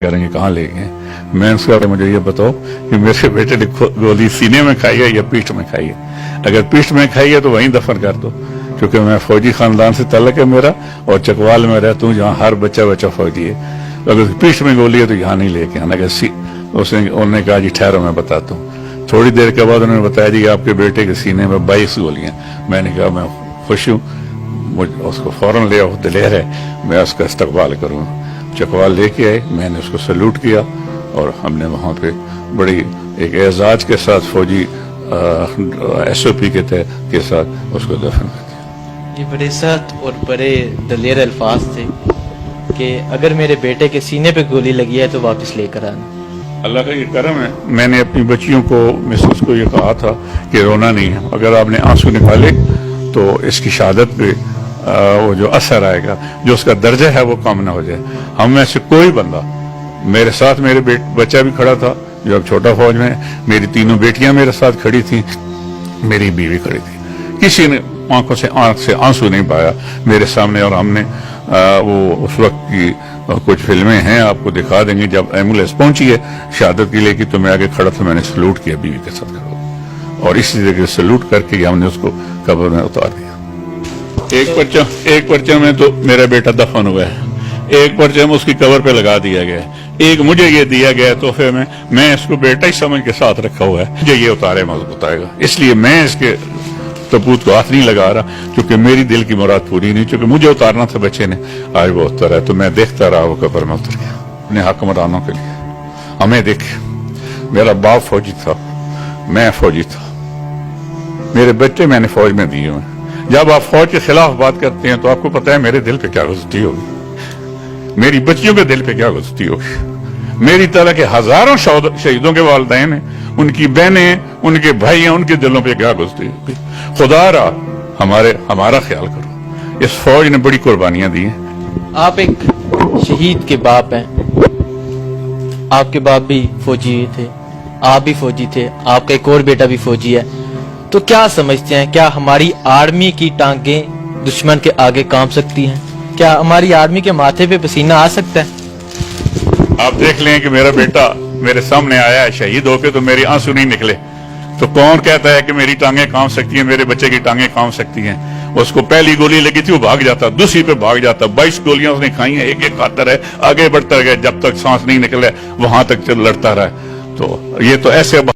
कह रहे हैं कहाँ ले गए। मैं उसका मुझे ये बताओ कि मेरे बेटे ने गोली सीने में खाई है या पीठ में खाई है। अगर पीठ में खाई है तो वहीं दफन कर दो, क्योंकि मैं फौजी खानदान से ताल्लुक है मेरा, और चकवाल में रहता हूँ जहाँ हर बच्चा फौजी है। अगर पीठ में गोली है तो यहाँ नहीं लेके आना। उन्होंने कहा जी ठहरो मैं बताता हूँ। थोड़ी देर के बाद उन्होंने बताया जी आपके बेटे के सीने में 22 गोलियां। मैंने कहा मैं खुश हूँ, उसको फौरन ले आओ, दिलेर है, मैं उसका इस्तकबाल करूँ। चकवाल लेके आए, मैंने उसको सल्यूट किया और हमने वहाँ पे बड़ी एक एजाज के साथ फौजी SOP के साथ उसको दफन कर दिया। ये बड़े सख्त और बड़े दलेर अल्फाज थे कि अगर मेरे बेटे के सीने पे गोली लगी है तो वापस लेकर आना। अल्लाह का ये करम है, मैंने अपनी बच्चियों को, मिसेस को ये कहा था कि रोना नहीं है, अगर आपने आंसू निकाले तो इसकी शहादत पे वो जो असर आएगा, जो उसका दर्जा है वो कम ना हो जाए। हम में से कोई बंदा, मेरे साथ मेरे बच्चा भी खड़ा था जो अब छोटा फौज में, मेरी तीनों बेटियां मेरे साथ खड़ी थी, मेरी बीवी खड़ी थी, किसी ने आंख से आंसू नहीं पाया मेरे सामने। और हमने वो उस वक्त की कुछ फिल्में हैं, आपको दिखा देंगे। जब एम्बुलेंस पहुंची है शहादत के लिए की, तो मैं आगे खड़ा था, मैंने सल्यूट किया बीवी के साथ खड़ा, और इसी जगह सल्यूट करके हमने उसको कब्र में उतार दिया। एक पर्चा में तो मेरा बेटा दफन हुआ है, एक पर्चा में उसकी कब्र पे लगा दिया गया है, एक मुझे ये दिया गया है तोहफे में, मैं इसको बेटा ही समझ के साथ रखा हुआ है, मुझे ये उतारे मजबूत आएगा, इसलिए मैं इसके तबूत को हाथ नहीं लगा रहा, क्योंकि मेरी दिल की मुराद पूरी नहीं, क्योंकि मुझे उतारना था बच्चे ने, आज वो उतर है, तो मैं देखता रहा वो कब्र में उतर गया। अपने हुक्मरानों के लिए हमें देखे, मेरा बाप फौजी था, मैं फौजी था, मेरे बच्चे मैंने फौज में दिए हुए। जब आप फौज के खिलाफ बात करते हैं तो आपको पता है मेरे दिल पे क्या गुजरती होगी, मेरी बच्चियों के दिल पे क्या गुजरती होगी। मेरी तरह के हजारों शहीदों के वालिदैन हैं, उनकी बहनें, उनके भाई हैं, उनके दिलों पे क्या गुजरती होगी। खुदा रा हमारा ख्याल करो, इस फौज ने बड़ी कुर्बानियां दी हैं। आप एक शहीद के बाप हैं, आपके बाप भी फौजी थे, आप भी फौजी थे, आपका एक और बेटा भी फौजी है, तो क्या समझते हैं, क्या हमारी आर्मी की टांगें दुश्मन के आगे काम सकती हैं? क्या हमारी आर्मी के माथे पे पसीना आ सकता है? आप देख लें कि मेरा बेटा मेरे सामने आया है शहीद होके, तो मेरे आंसू नहीं निकले, तो कौन कहता है कि मेरी टांगें काम सकती हैं, मेरे बच्चे की टांगें काम सकती हैं? उसको पहली गोली लगी थी, वो भाग जाता, दूसरी पे भाग जाता, 22 गोलियां उसने खाई हैं, एक खाता रहे, आगे बढ़ता गया, जब तक सांस नहीं निकले वहां तक लड़ता रहा। तो ये तो ऐसे